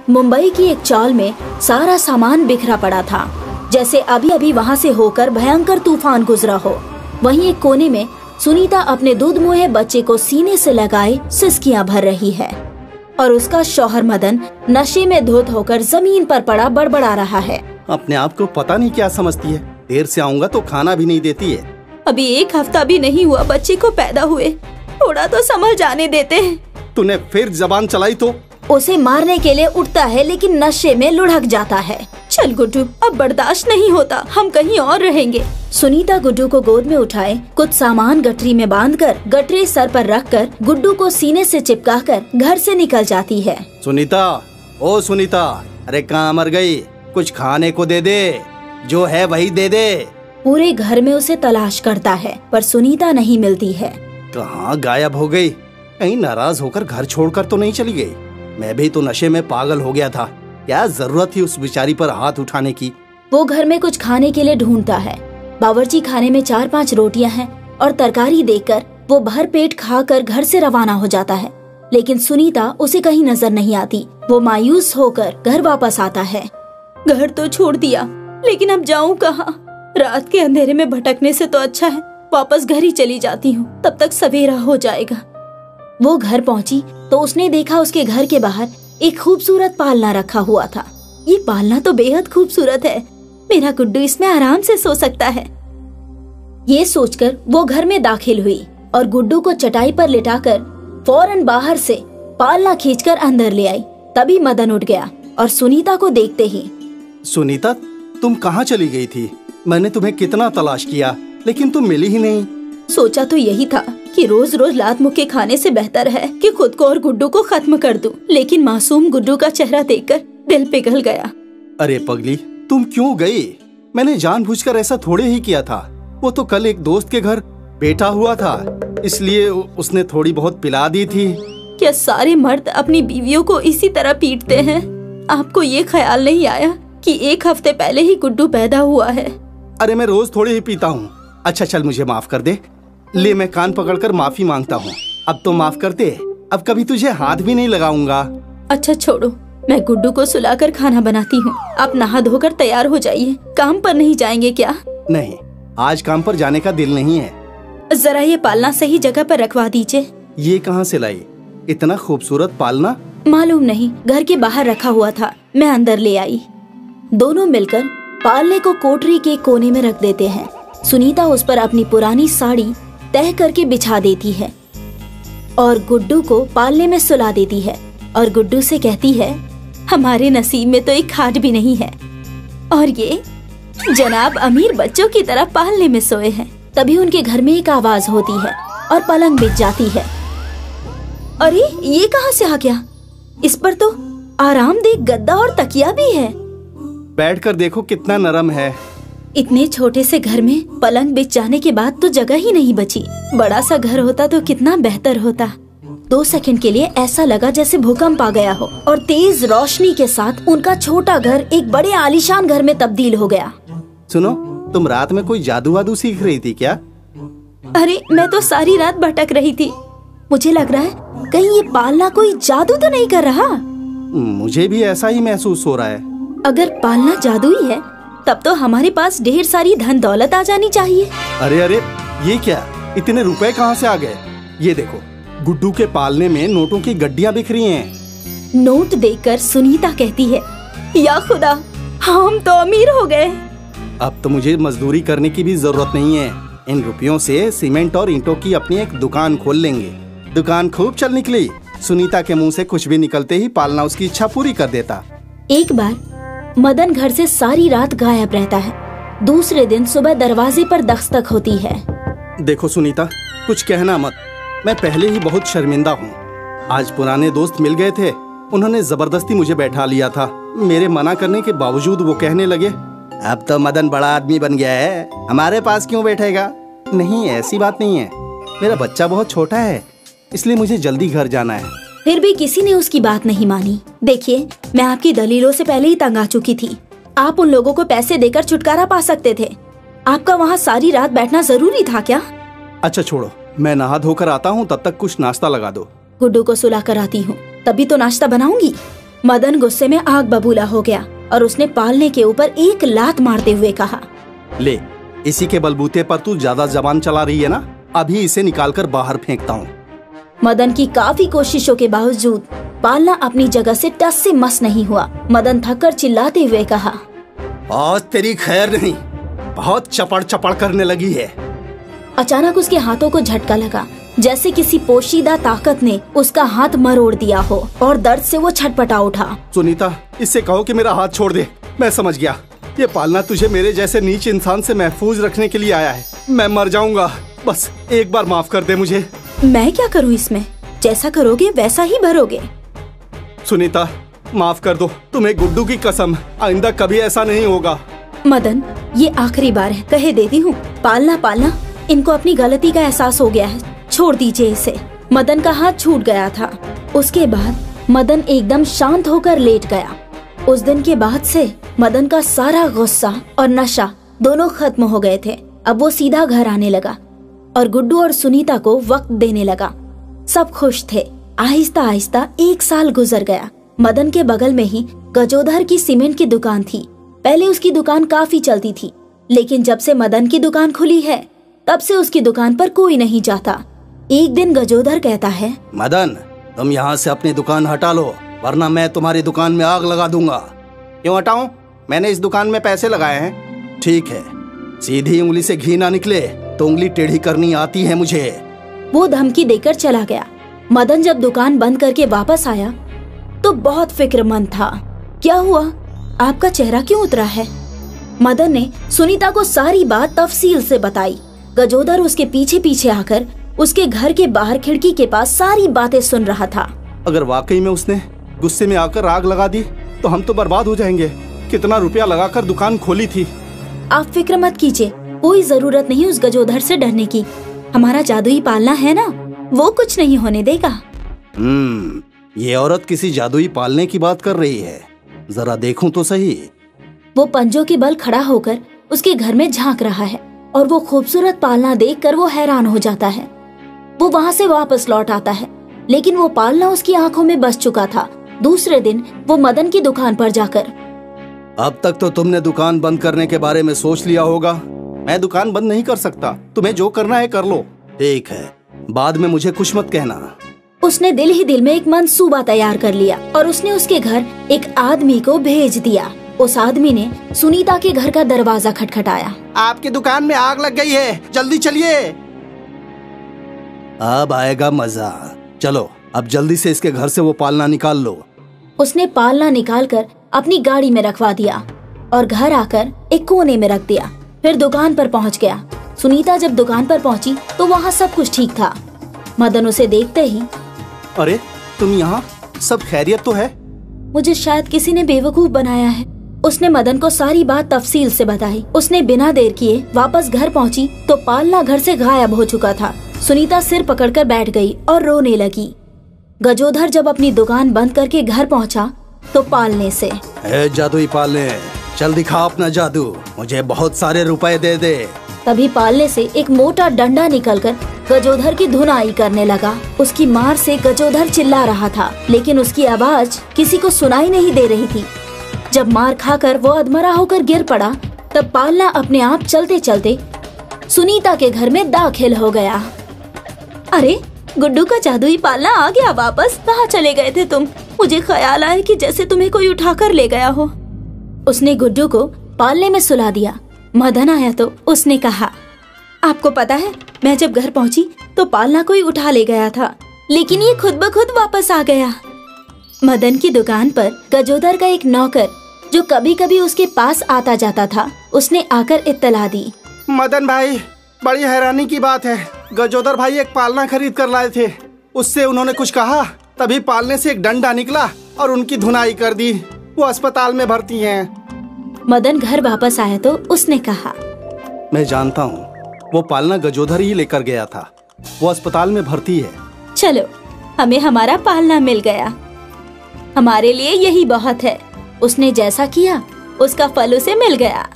मुंबई की एक चॉल में सारा सामान बिखरा पड़ा था, जैसे अभी अभी वहाँ से होकर भयंकर तूफान गुजरा हो। वहीं एक कोने में सुनीता अपने दूध मुहे बच्चे को सीने से लगाए सिसकियां भर रही है और उसका शौहर मदन नशे में धुत होकर जमीन पर पड़ा बड़बड़ा रहा है। अपने आप को पता नहीं क्या समझती है, देर से आऊंगा तो खाना भी नहीं देती है। अभी 1 हफ्ता भी नहीं हुआ बच्चे को पैदा हुए, थोड़ा तो समझ जाने देते हैं। तूने फिर जबान चलाई तो? उसे मारने के लिए उठता है लेकिन नशे में लुढ़क जाता है। चल गुड्डू, अब बर्दाश्त नहीं होता, हम कहीं और रहेंगे। सुनीता गुड्डू को गोद में उठाए कुछ सामान गठरी में बांधकर गठरी सर पर रखकर गुड्डू को सीने से चिपकाकर घर से निकल जाती है। सुनीता, ओ सुनीता, अरे कहाँ मर गई? कुछ खाने को दे दे, जो है वही दे दे। पूरे घर में उसे तलाश करता है पर सुनीता नहीं मिलती है। कहाँ गायब हो गई? कहीं नाराज होकर घर छोड़कर तो नहीं चली गई? मैं भी तो नशे में पागल हो गया था, क्या जरूरत थी उस बेचारी पर हाथ उठाने की। वो घर में कुछ खाने के लिए ढूंढता है। बावर्ची खाने में 4-5 रोटियां हैं और तरकारी देखकर वो भर पेट खाकर घर से रवाना हो जाता है, लेकिन सुनीता उसे कहीं नजर नहीं आती। वो मायूस होकर घर वापस आता है। घर तो छोड़ दिया, लेकिन अब जाऊं कहाँ? रात के अंधेरे में भटकने से तो अच्छा है वापस घर ही चली जाती हूँ, तब तक सवेरा हो जाएगा। वो घर पहुँची तो उसने देखा उसके घर के बाहर एक खूबसूरत पालना रखा हुआ था। ये पालना तो बेहद खूबसूरत है, मेरा गुड्डू इसमें आराम से सो सकता है। ये सोचकर वो घर में दाखिल हुई और गुड्डू को चटाई पर लिटाकर फौरन बाहर से पालना खींचकर अंदर ले आई। तभी मदन उठ गया और सुनीता को देखते ही, सुनीता, तुम कहाँ चली गई थी? मैंने तुम्हें कितना तलाश किया लेकिन तुम मिली ही नहीं। सोचा तो यही था कि रोज रोज लात मुक्के खाने से बेहतर है कि खुद को और गुड्डू को खत्म कर दूं, लेकिन मासूम गुड्डू का चेहरा देखकर दिल पिघल गया। अरे पगली, तुम क्यों गई? मैंने जानबूझकर ऐसा थोड़े ही किया था। वो तो कल एक दोस्त के घर बैठा हुआ था, इसलिए उसने थोड़ी बहुत पिला दी थी। क्या सारे मर्द अपनी बीवियों को इसी तरह पीटते हैं? आपको ये ख्याल नहीं आया कि 1 हफ्ते पहले ही गुड्डू पैदा हुआ है? अरे मैं रोज थोड़े ही पीता हूँ। अच्छा चल, मुझे माफ कर दे। ले, मैं कान पकड़कर माफी मांगता हूँ। अब तो माफ कर दे, अब कभी तुझे हाथ भी नहीं लगाऊंगा। अच्छा छोड़ो, मैं गुड्डू को सुलाकर खाना बनाती हूँ। आप नहा धोकर तैयार हो जाइए। काम पर नहीं जाएंगे क्या? नहीं, आज काम पर जाने का दिल नहीं है। जरा ये पालना सही जगह पर रखवा दीजिए। ये कहाँ से लाई इतना खूबसूरत पालना? मालूम नहीं, घर के बाहर रखा हुआ था, मैं अंदर ले आई। दोनों मिलकर पालने को कोठरी के कोने में रख देते हैं। सुनीता उस पर अपनी पुरानी साड़ी तह करके बिछा देती है और गुड्डू को पालने में सुला देती है और गुड्डू से कहती है, हमारे नसीब में तो एक खाट भी नहीं है और ये जनाब अमीर बच्चों की तरह पालने में सोए हैं। तभी उनके घर में एक आवाज होती है और पलंग बिछ जाती है। अरे ये कहाँ से आ गया? इस पर तो आरामदेह गद्दा और तकिया भी है। बैठकर देखो कितना नरम है। इतने छोटे से घर में पलंग बिछ जाने के बाद तो जगह ही नहीं बची। बड़ा सा घर होता तो कितना बेहतर होता। 2 सेकंड के लिए ऐसा लगा जैसे भूकंप आ गया हो और तेज रोशनी के साथ उनका छोटा घर एक बड़े आलीशान घर में तब्दील हो गया। सुनो, तुम रात में कोई जादू वादू सीख रही थी क्या? अरे मैं तो सारी रात भटक रही थी। मुझे लग रहा है कहीं ये पालना कोई जादू तो नहीं कर रहा। मुझे भी ऐसा ही महसूस हो रहा है। अगर पालना जादुई है तब तो हमारे पास ढेर सारी धन दौलत आ जानी चाहिए। अरे अरे, ये क्या? इतने रुपए कहाँ से आ गए? ये देखो, गुड्डू के पालने में नोटों की गड्डियाँ बिखरी हैं। नोट देखकर सुनीता कहती है, या खुदा, हम तो अमीर हो गए। अब तो मुझे मजदूरी करने की भी जरूरत नहीं है। इन रुपयों से सीमेंट और ईंटों की अपनी एक दुकान खोल लेंगे। दुकान खूब चल निकली। सुनीता के मुंह से कुछ भी निकलते ही पालना उसकी इच्छा पूरी कर देता। एक बार मदन घर से सारी रात गायब रहता है। दूसरे दिन सुबह दरवाजे पर दस्तक होती है। देखो सुनीता, कुछ कहना मत, मैं पहले ही बहुत शर्मिंदा हूँ। आज पुराने दोस्त मिल गए थे, उन्होंने जबरदस्ती मुझे बैठा लिया था। मेरे मना करने के बावजूद वो कहने लगे, अब तो मदन बड़ा आदमी बन गया है, हमारे पास क्यों बैठेगा? नहीं, ऐसी बात नहीं है, मेरा बच्चा बहुत छोटा है, इसलिए मुझे जल्दी घर जाना है। फिर भी किसी ने उसकी बात नहीं मानी। देखिए, मैं आपकी दलीलों से पहले ही तंग आ चुकी थी। आप उन लोगों को पैसे देकर छुटकारा पा सकते थे। आपका वहाँ सारी रात बैठना जरूरी था क्या? अच्छा छोड़ो, मैं नहा धोकर आता हूँ, तब तक कुछ नाश्ता लगा दो। गुड्डू को सुला कर आती हूँ, तभी तो नाश्ता बनाऊंगी। मदन गुस्से में आग बबूला हो गया और उसने पालने के ऊपर एक लात मारते हुए कहा, ले, इसी के बलबूते पर तू ज्यादा जबान चला रही है ना, अभी इसे निकालकर बाहर फेंकता हूँ। मदन की काफी कोशिशों के बावजूद पालना अपनी जगह से टस से मस नहीं हुआ। मदन थककर चिल्लाते हुए कहा, आज तेरी खैर नहीं, बहुत चपड़ चपड़ करने लगी है। अचानक उसके हाथों को झटका लगा, जैसे किसी पोशीदा ताकत ने उसका हाथ मरोड़ दिया हो और दर्द से वो छटपटा उठा। सुनीता, इससे कहो कि मेरा हाथ छोड़ दे। मैं समझ गया, ये पालना तुझे मेरे जैसे नीच इंसान से महफूज रखने के लिए आया है। मैं मर जाऊंगा, बस एक बार माफ कर दे मुझे। मैं क्या करूं इसमें? जैसा करोगे वैसा ही भरोगे। सुनीता, माफ कर दो, तुम्हें गुड्डू की कसम, आइंदा कभी ऐसा नहीं होगा। मदन, ये आखिरी बार है, कहे देती हूँ। पालना, इनको अपनी गलती का एहसास हो गया है, छोड़ दीजिए इसे। मदन का हाथ छूट गया था। उसके बाद मदन एकदम शांत होकर लेट गया। उस दिन के बाद से मदन का सारा गुस्सा और नशा दोनों खत्म हो गए थे। अब वो सीधा घर आने लगा और गुड्डू और सुनीता को वक्त देने लगा। सब खुश थे। आहिस्ता आहिस्ता 1 साल गुजर गया। मदन के बगल में ही गजोधर की सीमेंट की दुकान थी। पहले उसकी दुकान काफी चलती थी, लेकिन जब से मदन की दुकान खुली है तब से उसकी दुकान पर कोई नहीं जाता। एक दिन गजोधर कहता है, मदन, तुम यहाँ से अपनी दुकान हटा लो, वरना मैं तुम्हारी दुकान में आग लगा दूंगा। क्यों हटाऊं? मैंने इस दुकान में पैसे लगाए हैं। ठीक है, सीधी उंगली से घी ना निकले तो उंगली टेढ़ी करनी आती है मुझे। वो धमकी देकर चला गया। मदन जब दुकान बंद करके वापस आया तो बहुत फिक्रमंद था। क्या हुआ? आपका चेहरा क्यों उतरा है? मदन ने सुनीता को सारी बात तफसील से बताई। गजोधर उसके पीछे पीछे आकर उसके घर के बाहर खिड़की के पास सारी बातें सुन रहा था। अगर वाकई में उसने गुस्से में आकर आग लगा दी तो हम तो बर्बाद हो जाएंगे। कितना रुपया लगाकर दुकान खोली थी। आप फिक्र मत कीजिए, कोई जरूरत नहीं उस गजोधर से डरने की। हमारा जादुई पालना है ना, वो कुछ नहीं होने देगा। ये औरत किसी जादुई पालने की बात कर रही है, जरा देखूं तो सही। वो पंजों के बल खड़ा होकर उसके घर में झांक रहा है और वो खूबसूरत पालना देखकर वो हैरान हो जाता है। वो वहाँ से वापस लौट आता है, लेकिन वो पालना उसकी आंखों में बस चुका था। दूसरे दिन वो मदन की दुकान पर जाकर, अब तक तो तुमने दुकान बंद करने के बारे में सोच लिया होगा। मैं दुकान बंद नहीं कर सकता, तुम्हें जो करना है कर लो। ठीक है, बाद में मुझे कुछ मत कहना। उसने दिल ही दिल में एक मंसूबा तैयार कर लिया और उसने उसके घर एक आदमी को भेज दिया। उस आदमी ने सुनीता के घर का दरवाजा खटखटाया। आपकी दुकान में आग लग गई है, जल्दी चलिए। अब आएगा मजा। चलो, अब जल्दी से इसके घर से वो पालना निकाल लो। उसने पालना निकालकर अपनी गाड़ी में रखवा दिया और घर आकर एक कोने में रख दिया। फिर दुकान पर पहुंच गया। सुनीता जब दुकान पर पहुंची तो वहाँ सब कुछ ठीक था। मदन उसे देखते ही, अरे तुम यहाँ, सब खैरियत तो है? मुझे शायद किसी ने बेवकूफ बनाया है। उसने मदन को सारी बात तफसील से बताई। उसने बिना देर किए वापस घर पहुंची तो पालना घर से गायब हो चुका था। सुनीता सिर पकड़कर बैठ गई और रोने लगी। गजोधर जब अपनी दुकान बंद करके घर पहुंचा तो पालने से, जादुई पालने, चल दिखा अपना जादू, मुझे बहुत सारे रुपए दे दे। तभी पालने से एक मोटा डंडा निकलकर गजोधर की धुनाई करने लगा। उसकी मार से गजोधर चिल्ला रहा था, लेकिन उसकी आवाज किसी को सुनाई नहीं दे रही थी। जब मार खाकर वो अधमरा होकर गिर पड़ा तब पालना अपने आप चलते चलते सुनीता के घर में दाखिल हो गया। अरे गुड्डू का जादुई पालना आ गया वापस। कहाँ चले गए थे तुम? मुझे ख्याल आया कि जैसे तुम्हें कोई उठाकर ले गया हो। उसने गुड्डू को पालने में सुला दिया। मदन आया तो उसने कहा, आपको पता है, मैं जब घर पहुंची तो पालना कोई उठा ले गया था, लेकिन ये खुद ब खुद वापस आ गया। मदन की दुकान पर गजोधर का एक नौकर जो कभी कभी उसके पास आता जाता था, उसने आकर इत्तला दी। मदन भाई, बड़ी हैरानी की बात है, गजोधर भाई एक पालना खरीद कर लाए थे। उससे उन्होंने कुछ कहा, तभी पालने से एक डंडा निकला और उनकी धुनाई कर दी। वो अस्पताल में भर्ती हैं। मदन घर वापस आया तो उसने कहा, मैं जानता हूँ, वो पालना गजोधर ही लेकर गया था। वो अस्पताल में भर्ती है। चलो, हमें हमारा पालना मिल गया। हमारे लिए यही बहुत है। उसने जैसा किया उसका फल उसे मिल गया।